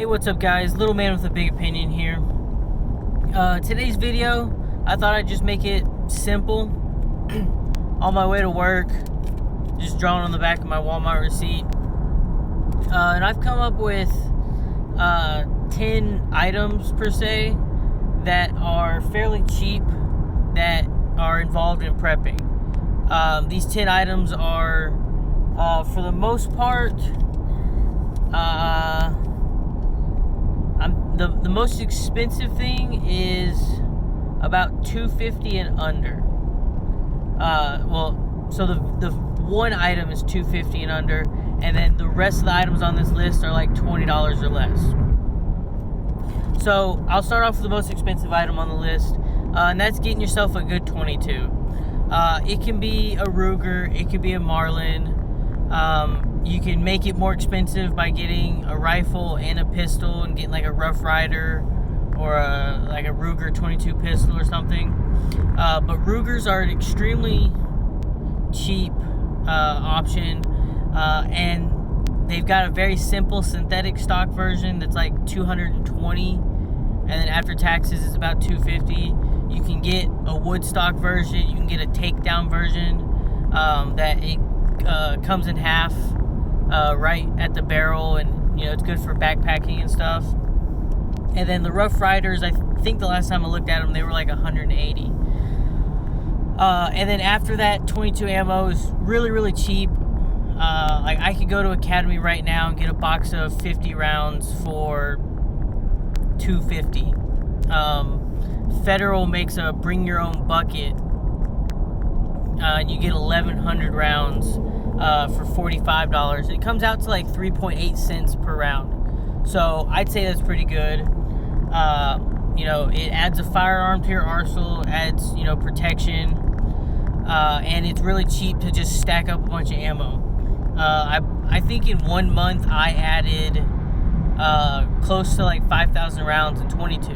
Hey, what's up guys? Little man with a big opinion here. Today's video, I thought I'd just make it simple. On my way to work, just drawing on the back of my Walmart receipt. And I've come up with 10 items per se that are fairly cheap that are involved in prepping. These 10 items are, for the most part, the most expensive thing is about $250 and under. So the one item is $250 and under, and then the rest of the items on this list are like $20 or less. So I'll start off with the most expensive item on the list, and that's getting yourself a good 22. It can be a Ruger, it could be a Marlin. You can make it more expensive by getting a rifle and a pistol and getting like a Rough Rider or like a Ruger 22 pistol or something. But Rugers are an extremely cheap option, and they've got a very simple synthetic stock version that's like $220, and then after taxes it's about $250. You can get a wood stock version, you can get a takedown version that it comes in half right at the barrel, and it's good for backpacking and stuff. And then the Rough Riders, I think the last time I looked at them they were like $180. And then after that, 22 ammo is really cheap. Like I could go to Academy right now and get a box of 50 rounds for $250. Federal makes a bring your own bucket, and you get 1,100 rounds for $45. It comes out to like 3.8 cents per round. So I'd say that's pretty good. It adds a firearm to your arsenal, adds, protection, and it's really cheap to just stack up a bunch of ammo. I think in 1 month I added close to like 5,000 rounds in 22,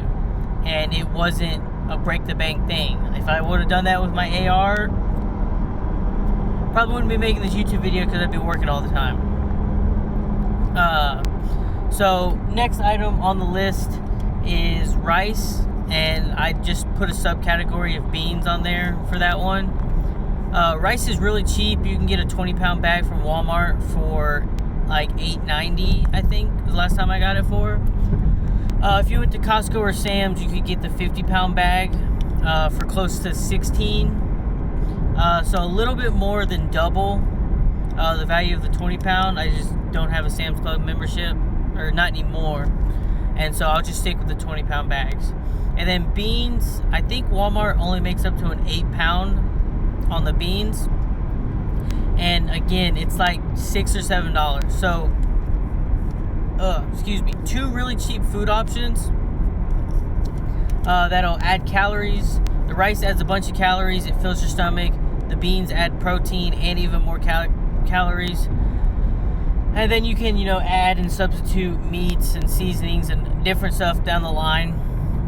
and it wasn't a break the bank thing. If I would have done that with my AR, probably wouldn't be making this YouTube video because I'd be working all the time. So next item on the list is rice, and I just put a subcategory of beans on there for that one. Rice is really cheap. You can get a 20-pound bag from Walmart for like $8.90, I think, the last time I got it for. If you went to Costco or Sam's, you could get the 50-pound bag for close to $16. So a little bit more than double the value of the 20-pound. I just don't have a Sam's Club membership, or not anymore, and so I'll just stick with the 20-pound bags. And then beans, I think Walmart only makes up to an 8-pound on the beans, and again it's like $6 or $7. So two really cheap food options that'll add calories. The rice adds a bunch of calories, it fills your stomach. The beans add protein and even more calories. And then you can, add and substitute meats and seasonings and different stuff down the line.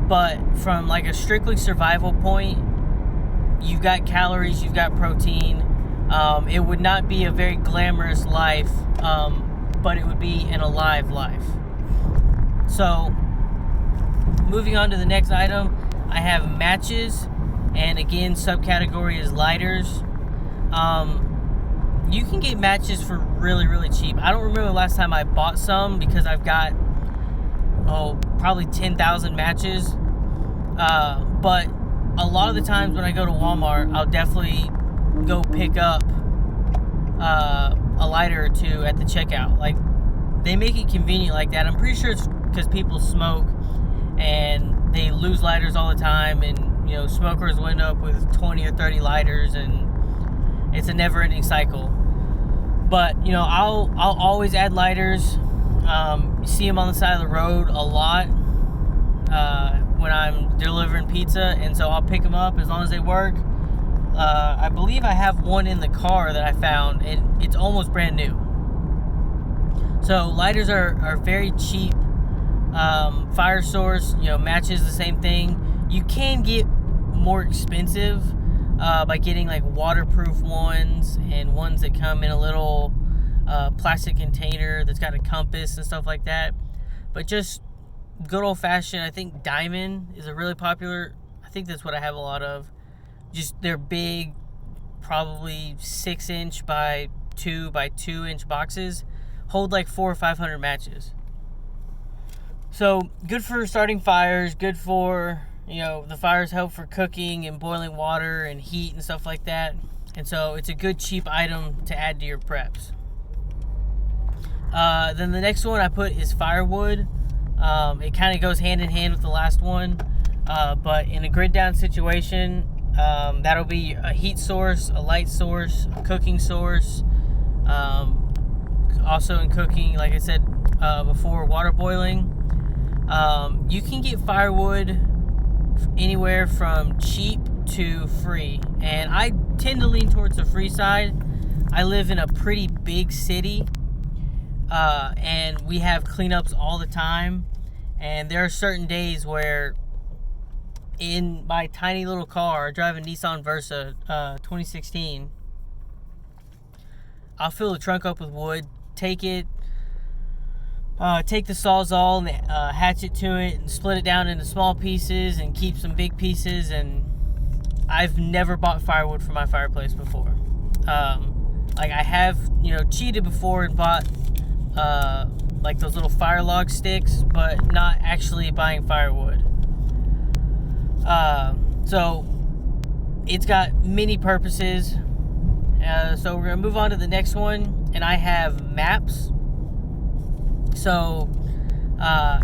But from like a strictly survival point, you've got calories, you've got protein. It would not be a very glamorous life, but it would be an alive life. So, moving on to the next item, I have matches, and again, subcategory is lighters. You can get matches for really cheap. I don't remember the last time I bought some because I've got probably 10,000 matches. But a lot of the times when I go to Walmart, I'll definitely go pick up a lighter or two at the checkout. Like, they make it convenient like that. I'm pretty sure it's because people smoke and they lose lighters all the time, and smokers will end up with 20 or 30 lighters, and it's a never-ending cycle. But I'll always add lighters. You see them on the side of the road a lot when I'm delivering pizza, and so I'll pick them up as long as they work. I believe I have one in the car that I found, and it's almost brand new. So lighters are very cheap fire source. Matches, the same thing. You can get more expensive by getting like waterproof ones and ones that come in a little plastic container that's got a compass and stuff like that. But just good old fashioned, I think Diamond is a really popular. I think that's what I have a lot of. Just they're big, probably 6-inch by 2-by-2-inch boxes, hold like 400 or 500 matches. So good for starting fires, good for, the fires help for cooking and boiling water and heat and stuff like that. And so it's a good cheap item to add to your preps. Then the next one I put is firewood. It kind of goes hand in hand with the last one, but in a grid down situation, that'll be a heat source, a light source, a cooking source. Also in cooking, like I said before, water boiling. You can get firewood anywhere from cheap to free, and I tend to lean towards the free side. I live in a pretty big city, and we have cleanups all the time, and there are certain days where in my tiny little car, I drive a Nissan Versa 2016, I'll fill the trunk up with wood, take the Sawzall and hatchet to it and split it down into small pieces and keep some big pieces. And I've never bought firewood for my fireplace before. Like I have, cheated before and bought like those little fire log sticks, but not actually buying firewood. So it's got many purposes. So we're gonna move on to the next one, and I have maps. So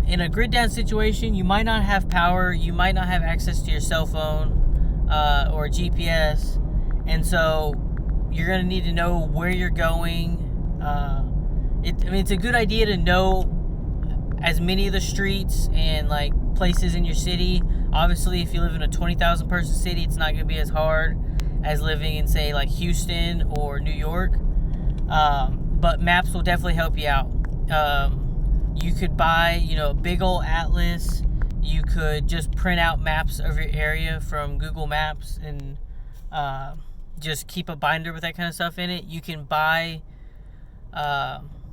in a grid down situation, you might not have power, you might not have access to your cell phone or GPS, and so you're gonna need to know where you're going. It's a good idea to know as many of the streets and like places in your city. Obviously, if you live in a 20,000 person city, it's not gonna be as hard as living in, say, like Houston or New York. But maps will definitely help you out. You could buy, a big old atlas. You could just print out maps of your area from Google Maps and just keep a binder with that kind of stuff in it. You can buy,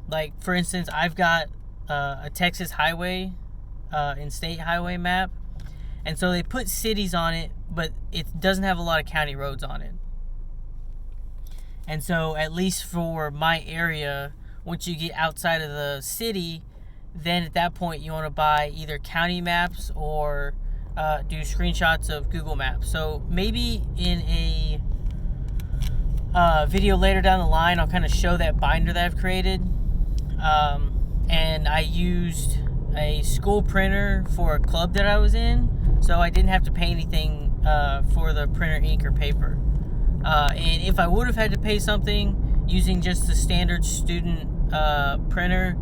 like, for instance, I've got a Texas highway and state highway map. And so they put cities on it, but it doesn't have a lot of county roads on it. And so at least for my area, once you get outside of the city, then at that point you want to buy either county maps or do screenshots of Google Maps. So maybe in a video later down the line, I'll kind of show that binder that I've created. And I used a school printer for a club that I was in, so I didn't have to pay anything for the printer ink or paper. And if I would have had to pay something using just the standard student printer,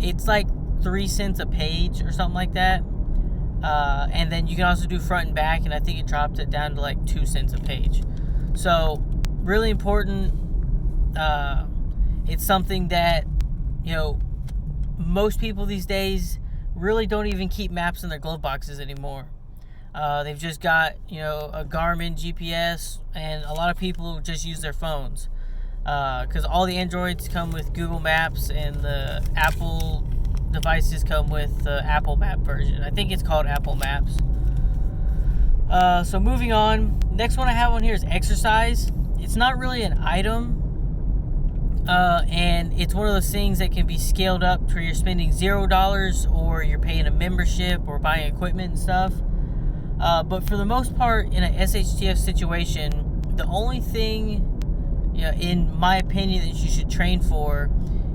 it's like 3 cents a page or something like that. And then you can also do front and back, and I think it dropped it down to like 2 cents a page. So really important. It's something that, most people these days really don't even keep maps in their glove boxes anymore. They've just got, a Garmin GPS, and a lot of people just use their phones. Because all the Androids come with Google Maps, and the Apple devices come with the Apple Map version. I think it's called Apple Maps. So moving on, next one I have on here is exercise. It's not really an item, and it's one of those things that can be scaled up where you're spending $0 or you're paying a membership or buying equipment and stuff. But for the most part, in a SHTF situation, the only thing, in my opinion, that you should train for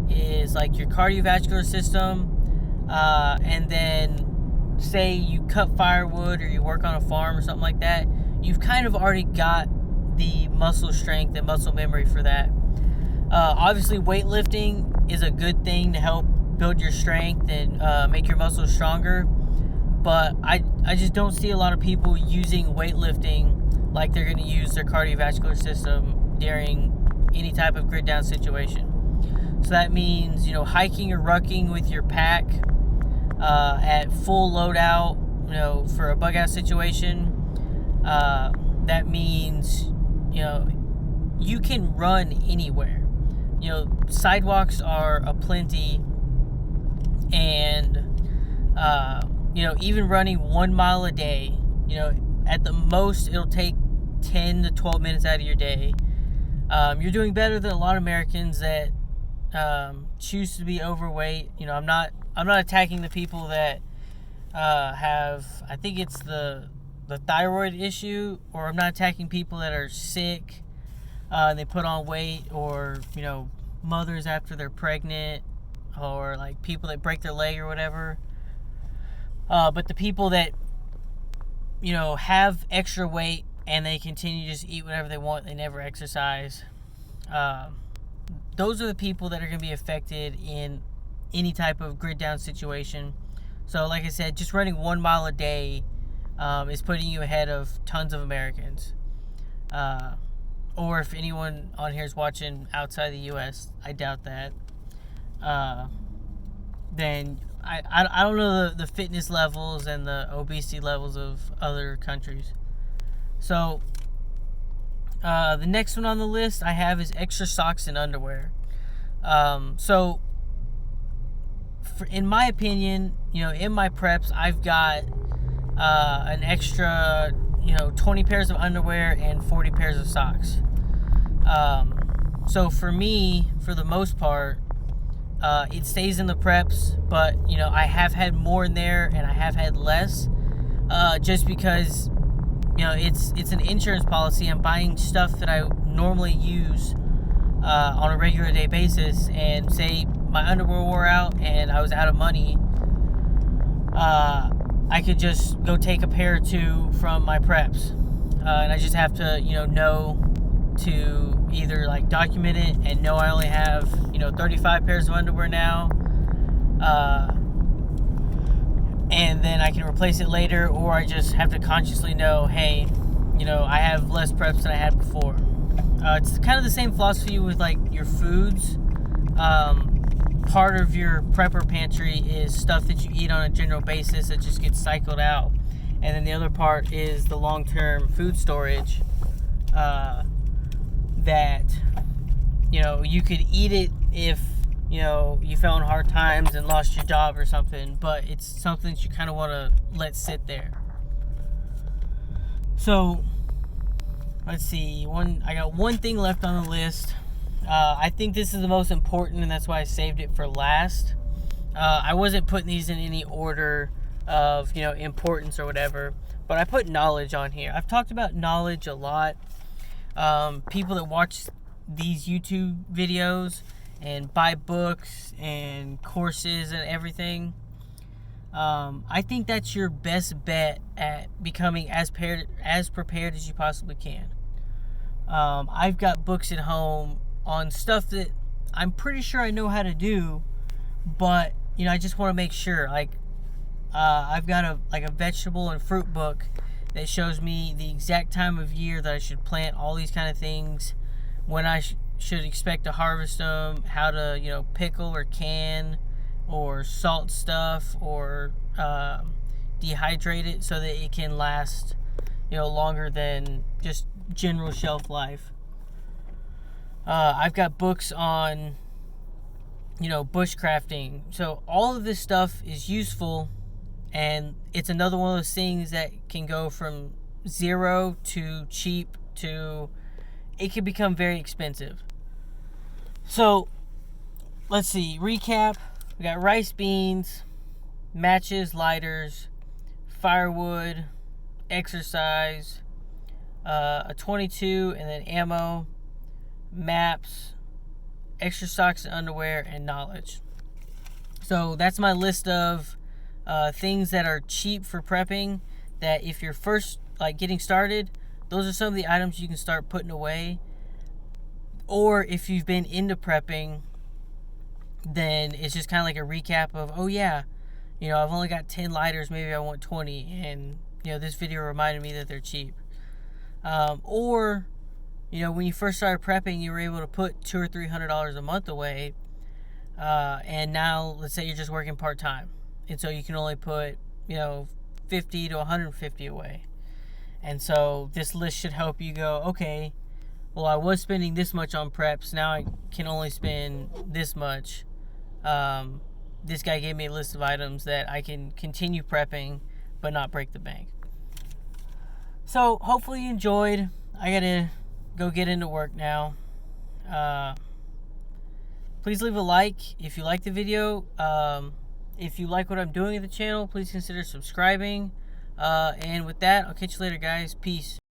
is like your cardiovascular system, and then say you cut firewood or you work on a farm or something like that. You've kind of already got the muscle strength and muscle memory for that. Obviously, weightlifting is a good thing to help build your strength and make your muscles stronger. But I just don't see a lot of people using weightlifting like they're going to use their cardiovascular system during any type of grid down situation. So that means, hiking or rucking with your pack at full loadout, for a bug out situation. That means, you can run anywhere. Sidewalks are aplenty, and Even running 1 mile a day, at the most it'll take 10 to 12 minutes out of your day. You're doing better than a lot of Americans that choose to be overweight. I'm not attacking the people that have, I think it's the thyroid issue, or I'm not attacking people that are sick and they put on weight, or mothers after they're pregnant, or like people that break their leg or whatever. But the people that have extra weight and they continue to just eat whatever they want, they never exercise, those are the people that are going to be affected in any type of grid down situation. So like I said, just running 1 mile a day is putting you ahead of tons of Americans. Or if anyone on here is watching outside the U.S., I doubt that. Then I don't know the fitness levels and the obesity levels of other countries. So the next one on the list I have is extra socks and underwear. In my opinion, in my preps, I've got an extra 20 pairs of underwear and 40 pairs of socks. So for me, for the most part, it stays in the preps, but I have had more in there and I have had less, just because it's an insurance policy. I'm buying stuff that I normally use on a regular day basis, and say my underwear wore out and I was out of money, I could just go take a pair or two from my preps, and I just have to know to either like document it and know I only have 35 pairs of underwear now, and then I can replace it later, or I just have to consciously know, hey, I have less preps than I had before. It's kind of the same philosophy with like your foods. Part of your prepper pantry is stuff that you eat on a general basis that just gets cycled out, and then the other part is the long-term food storage, that you could eat it if you fell in hard times and lost your job or something, but it's something that you kind of want to let sit there. So let's see, I got one thing left on the list. I think this is the most important, and that's why I saved it for last. I wasn't putting these in any order of importance or whatever, but I put knowledge on here. I've talked about knowledge a lot. People that watch these YouTube videos and buy books and courses and everything, I think that's your best bet at becoming as prepared as you possibly can. I've got books at home on stuff that I'm pretty sure I know how to do, but I just want to make sure. Like I've got a vegetable and fruit book that shows me the exact time of year that I should plant all these kind of things, when I should expect to harvest them, how to pickle or can or salt stuff, or dehydrate it so that it can last longer than just general shelf life. I've got books on bushcrafting. So all of this stuff is useful, and it's another one of those things that can go from zero to cheap to it can become very expensive. So let's see, recap. We got rice, beans, matches, lighters, firewood, exercise, a 22, and then ammo, maps, extra socks and underwear, and knowledge. So that's my list of things that are cheap for prepping, that if you're first getting started, those are some of the items you can start putting away. Or if you've been into prepping, then it's just kind of like a recap of, oh yeah, I've only got 10 lighters, maybe I want 20, and this video reminded me that they're cheap. Or when you first started prepping, you were able to put $200 or $300 a month away, and now let's say you're just working part-time, and so you can only put 50 to 150 away. And so this list should help you go, okay, well, I was spending this much on preps, now I can only spend this much, this guy gave me a list of items that I can continue prepping but not break the bank. So hopefully you enjoyed. I gotta go get into work now. Please leave a like if you like the video. If you like what I'm doing at the channel, please consider subscribing. And with that, I'll catch you later, guys. Peace.